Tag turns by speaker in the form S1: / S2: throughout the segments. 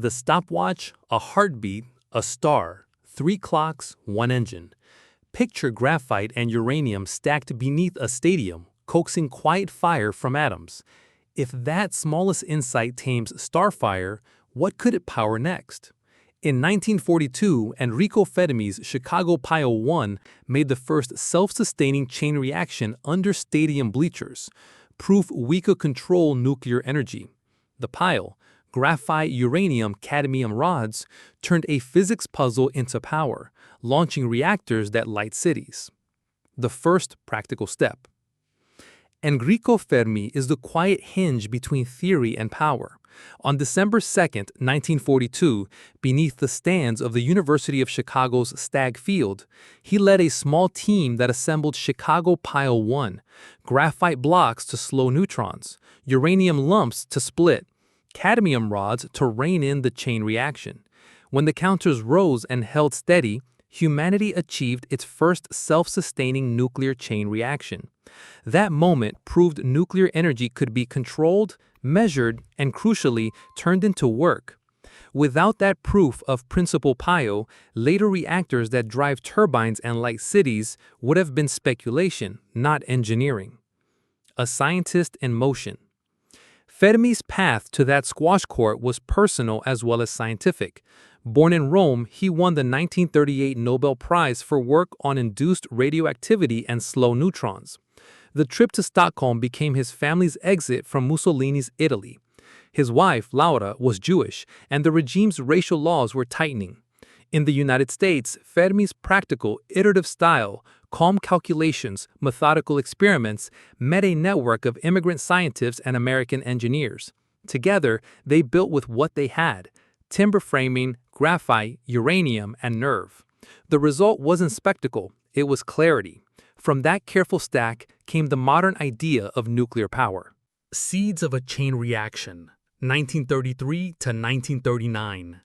S1: The stopwatch, a heartbeat, a star, 3 clocks, one engine. Picture graphite and uranium stacked beneath a stadium, coaxing quiet fire from atoms. If that smallest insight tames starfire, what could it power next? In 1942, Enrico Fermi's Chicago Pile 1 made the first self-sustaining chain reaction under stadium bleachers, proof we could control nuclear energy. The pile, graphite, uranium, cadmium rods, turned a physics puzzle into power, launching reactors that light cities. The first practical step. Enrico Fermi is the quiet hinge between theory and power. On December 2, 1942, beneath the stands of the University of Chicago's Stagg Field, he led a small team that assembled Chicago Pile 1, graphite blocks to slow neutrons, uranium lumps to split, cadmium rods to rein in the chain reaction. When the counters rose and held steady, humanity achieved its first self-sustaining nuclear chain reaction. That moment proved nuclear energy could be controlled, measured, and crucially, turned into work. Without that proof of principle pile, later reactors that drive turbines and light cities would have been speculation, not engineering. A scientist in motion. Fermi's path to that squash court was personal as well as scientific. Born in Rome, he won the 1938 Nobel Prize for work on induced radioactivity and slow neutrons. The trip to Stockholm became his family's exit from Mussolini's Italy. His wife, Laura, was Jewish, and the regime's racial laws were tightening. In the United States, Fermi's practical, iterative style, calm calculations, methodical experiments met a network of immigrant scientists and American engineers. Together, they built with what they had: timber framing, graphite, uranium, and nerve. The result wasn't spectacle, it was clarity. From that careful stack came the modern idea of nuclear power. Seeds of a chain reaction, 1933 to 1939.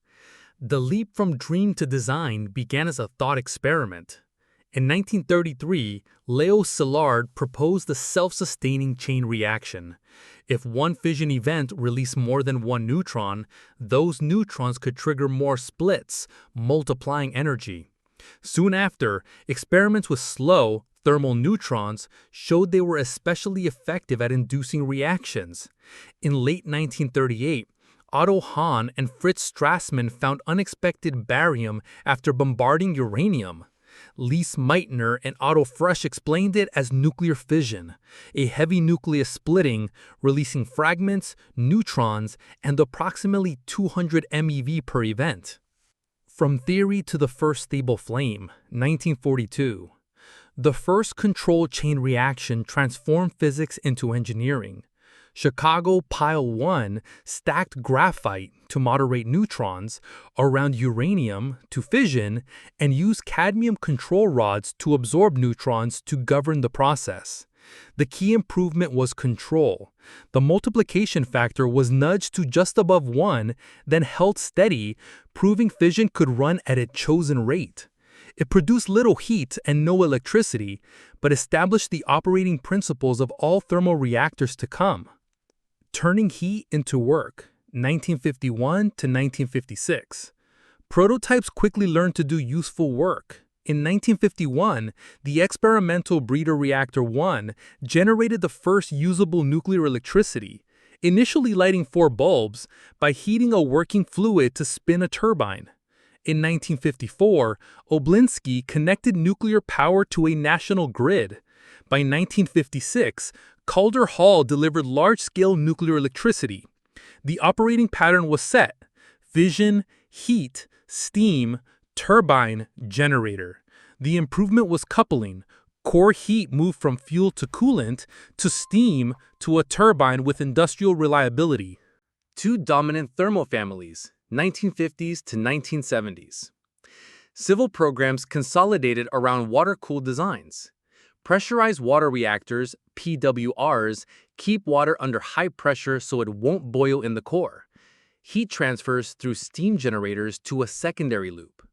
S1: The leap from dream to design began as a thought experiment. In 1933, Leo Szilard proposed the self-sustaining chain reaction. If one fission event released more than one neutron, those neutrons could trigger more splits, multiplying energy. Soon after, experiments with slow, thermal neutrons showed they were especially effective at inducing reactions. In late 1938, Otto Hahn and Fritz Strassmann found unexpected barium after bombarding uranium. Lise Meitner and Otto Frisch explained it as nuclear fission, a heavy nucleus splitting, releasing fragments, neutrons, and approximately 200 MeV per event. From theory to the first stable flame, 1942. The first controlled chain reaction transformed physics into engineering. Chicago Pile 1 stacked graphite to moderate neutrons around uranium to fission and used cadmium control rods to absorb neutrons to govern the process. The key improvement was control. The multiplication factor was nudged to just above 1, then held steady, proving fission could run at its chosen rate. It produced little heat and no electricity, but established the operating principles of all thermal reactors to come. Turning heat into work, 1951 to 1956. Prototypes quickly learned to do useful work. In 1951, the experimental breeder reactor 1 generated the first usable nuclear electricity, initially lighting 4 bulbs by heating a working fluid to spin a turbine. In 1954, Oblinsky connected nuclear power to a national grid. By 1956, Calder Hall delivered large-scale nuclear electricity. The operating pattern was set: fission, heat, steam, turbine, generator. The improvement was coupling. Core heat moved from fuel to coolant to steam to a turbine with industrial reliability. Two dominant thermal families, 1950s to 1970s. Civil programs consolidated around water-cooled designs. Pressurized water reactors, PWRs, keep water under high pressure so it won't boil in the core. Heat transfers through steam generators to a secondary loop.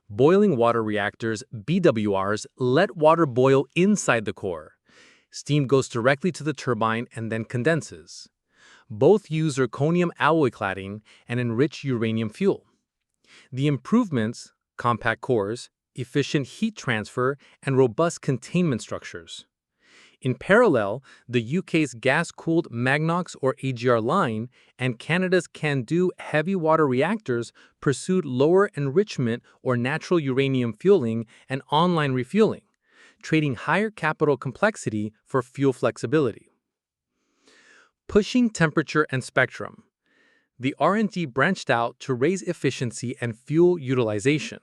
S1: Boiling water reactors, BWRs, let water boil inside the core. Steam goes directly to the turbine and then condenses. Both use zirconium alloy cladding and enrich uranium fuel. The improvements: compact cores, efficient heat transfer, and robust containment structures. In parallel, the UK's gas-cooled Magnox or AGR line and Canada's CANDU heavy water reactors pursued lower enrichment or natural uranium fueling and online refueling, trading higher capital complexity for fuel flexibility. Pushing temperature and spectrum. The R&D branched out to raise efficiency and fuel utilization.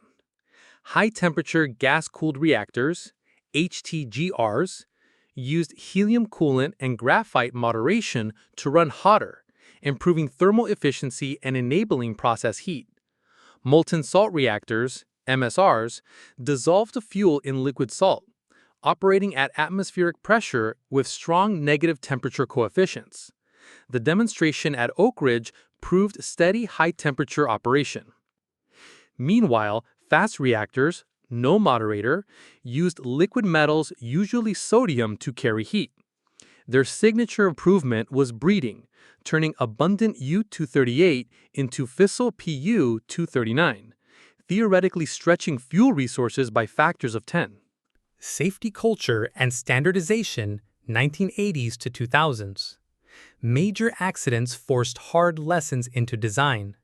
S1: High-temperature gas-cooled reactors, HTGRs, used helium coolant and graphite moderation to run hotter, improving thermal efficiency and enabling process heat. Molten salt reactors, MSRs, dissolved the fuel in liquid salt, operating at atmospheric pressure with strong negative temperature coefficients. The demonstration at Oak Ridge proved steady high-temperature operation. Meanwhile, fast reactors, no moderator, used liquid metals, usually sodium, to carry heat. Their signature improvement was breeding, turning abundant U-238 into fissile Pu-239, theoretically stretching fuel resources by factors of 10. Safety culture and standardization, 1980s to 2000s. Major accidents forced hard lessons into design.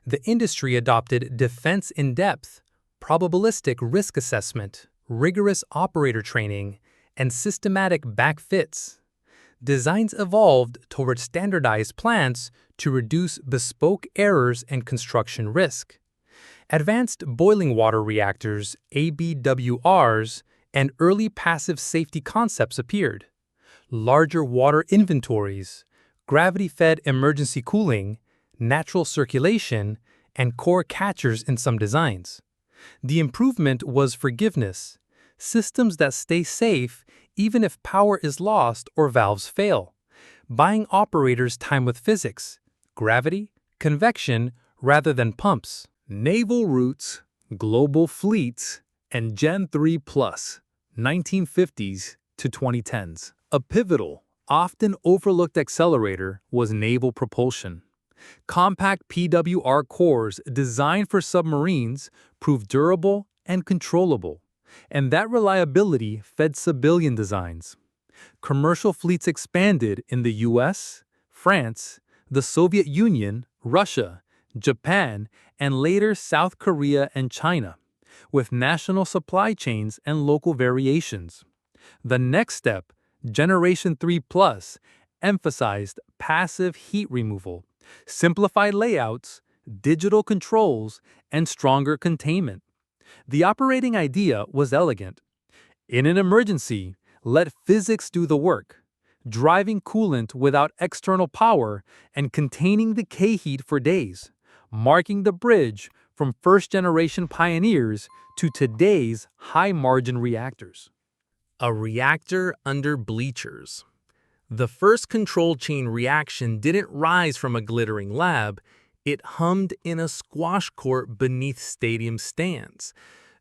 S1: The industry adopted defense in depth, probabilistic risk assessment, rigorous operator training, and systematic backfits. Designs evolved toward standardized plants to reduce bespoke errors and construction risk. Advanced boiling water reactors, ABWRs, and early passive safety concepts appeared. Larger water inventories, gravity-fed emergency cooling, natural circulation, and core catchers in some designs. The improvement was forgiveness, systems that stay safe even if power is lost or valves fail, buying operators time with physics, gravity, convection, rather than pumps. Naval routes, global fleets, and Gen 3 Plus, 1950s to 2010s. A pivotal, often overlooked accelerator was naval propulsion. Compact PWR cores designed for submarines proved durable and controllable, and that reliability fed civilian designs. Commercial fleets expanded in the US, France, the Soviet Union, Russia, Japan, and later South Korea and China, with national supply chains and local variations. The next step, Generation 3 Plus, emphasized passive heat removal, simplified layouts, digital controls, and stronger containment. The operating idea was elegant. In an emergency, let physics do the work, driving coolant without external power and containing the K-heat for days, marking the bridge from first-generation pioneers to today's high-margin reactors. A reactor under bleachers. The first control chain reaction didn't rise from a glittering lab, it hummed in a squash court beneath stadium stands.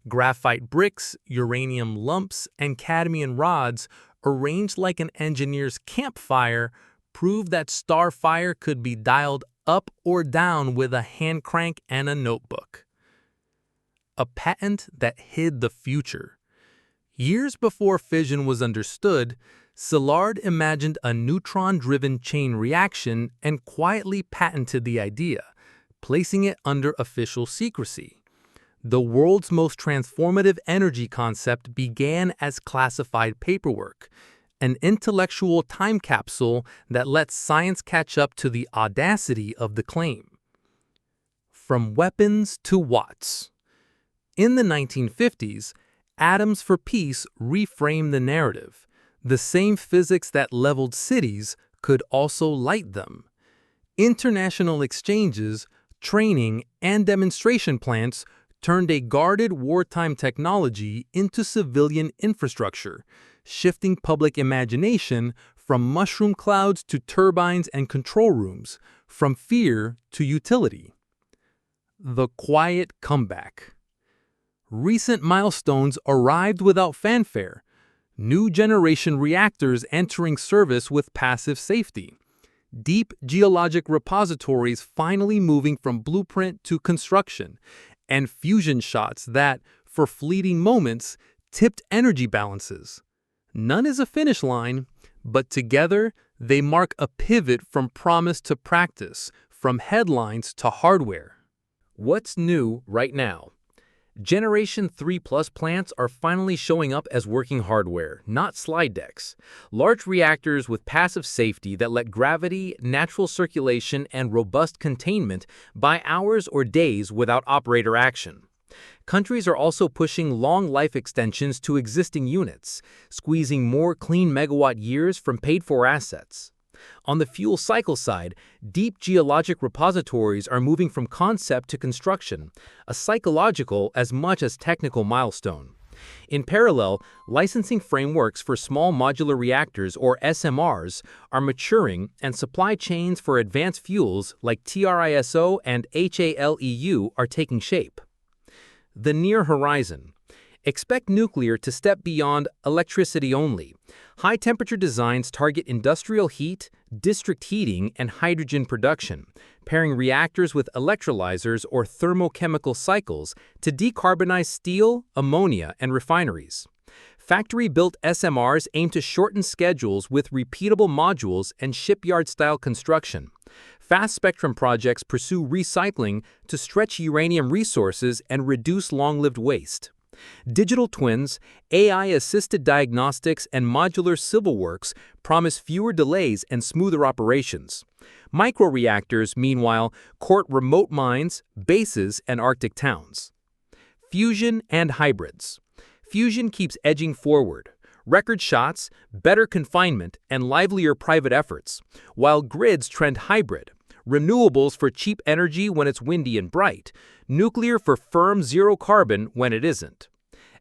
S1: Graphite bricks, uranium lumps, and cadmium rods, arranged like an engineer's campfire, proved that Starfire could be dialed up or down with a hand crank and a notebook. A patent that hid the future. Years before fission was understood, Szilard imagined a neutron-driven chain reaction and quietly patented the idea, placing it under official secrecy. The world's most transformative energy concept began as classified paperwork, an intellectual time capsule that lets science catch up to the audacity of the claim. From weapons to watts. In the 1950s, Atoms for Peace reframed the narrative. The same physics that leveled cities could also light them. International exchanges, training, and demonstration plants turned a guarded wartime technology into civilian infrastructure, shifting public imagination from mushroom clouds to turbines and control rooms, from fear to utility. The quiet comeback. Recent milestones arrived without fanfare. New generation reactors entering service with passive safety. Deep geologic repositories finally moving from blueprint to construction, and fusion shots that, for fleeting moments, tipped energy balances. None is a finish line, but together they mark a pivot from promise to practice, from headlines to hardware. What's new right now? Generation 3 Plus plants are finally showing up as working hardware, not slide decks. Large reactors with passive safety that let gravity, natural circulation, and robust containment buy hours or days without operator action. Countries are also pushing long life extensions to existing units, squeezing more clean megawatt years from paid-for assets. On the fuel cycle side, deep geologic repositories are moving from concept to construction, a psychological as much as technical milestone. In parallel, licensing frameworks for small modular reactors, or SMRs, are maturing, and supply chains for advanced fuels like TRISO and HALEU are taking shape. The near horizon. Expect nuclear to step beyond electricity only. High-temperature designs target industrial heat, district heating, and hydrogen production, pairing reactors with electrolyzers or thermochemical cycles to decarbonize steel, ammonia, and refineries. Factory-built SMRs aim to shorten schedules with repeatable modules and shipyard-style construction. Fast-spectrum projects pursue recycling to stretch uranium resources and reduce long-lived waste. Digital twins, AI-assisted diagnostics, and modular civil works promise fewer delays and smoother operations. Microreactors, meanwhile, court remote mines, bases, and Arctic towns. Fusion and hybrids. Fusion keeps edging forward. Record shots, better confinement, and livelier private efforts, while grids trend hybrid. Renewables for cheap energy when it's windy and bright, nuclear for firm zero carbon when it isn't.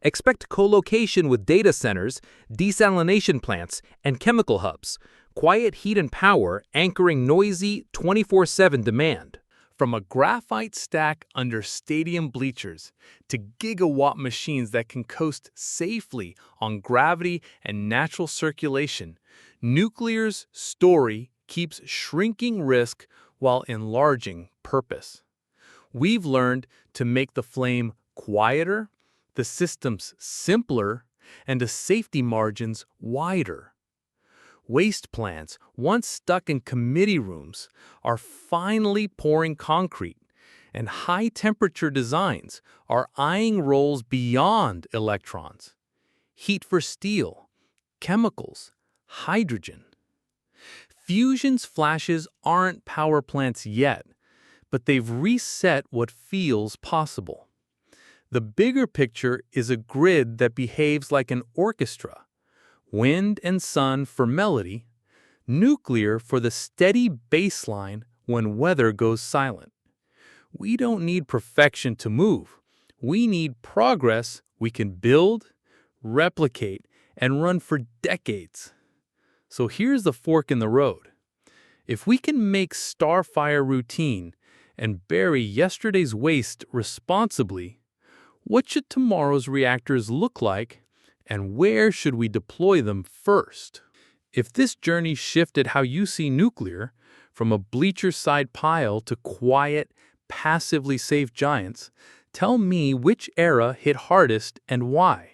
S1: Expect co-location with data centers, desalination plants, and chemical hubs, quiet heat and power anchoring noisy 24/7 demand. From a graphite stack under stadium bleachers to gigawatt machines that can coast safely on gravity and natural circulation, nuclear's story keeps shrinking risk while enlarging purpose. We've learned to make the flame quieter, the systems simpler, and the safety margins wider. Waste plants, once stuck in committee rooms, are finally pouring concrete, and high-temperature designs are eyeing roles beyond electrons. Heat for steel, chemicals, hydrogen. Fusion's flashes aren't power plants yet, but they've reset what feels possible. The bigger picture is a grid that behaves like an orchestra. Wind and sun for melody, nuclear for the steady bass line when weather goes silent. We don't need perfection to move. We need progress we can build, replicate, and run for decades. So here's the fork in the road. If we can make starfire routine and bury yesterday's waste responsibly, what should tomorrow's reactors look like, and where should we deploy them first? If this journey shifted how you see nuclear, from a bleacher-side pile to quiet, passively safe giants, tell me which era hit hardest and why.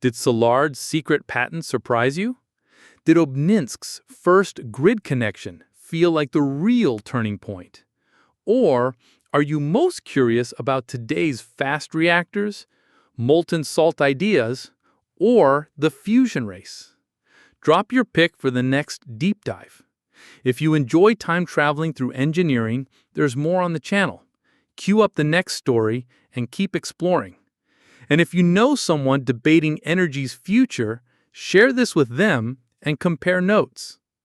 S1: Did Salard's secret patent surprise you? Did Obninsk's first grid connection feel like the real turning point? Or are you most curious about today's fast reactors, molten salt ideas, or the fusion race? Drop your pick for the next deep dive. If you enjoy time traveling through engineering, there's more on the channel. Cue up the next story and keep exploring. And if you know someone debating energy's future, share this with them and compare notes.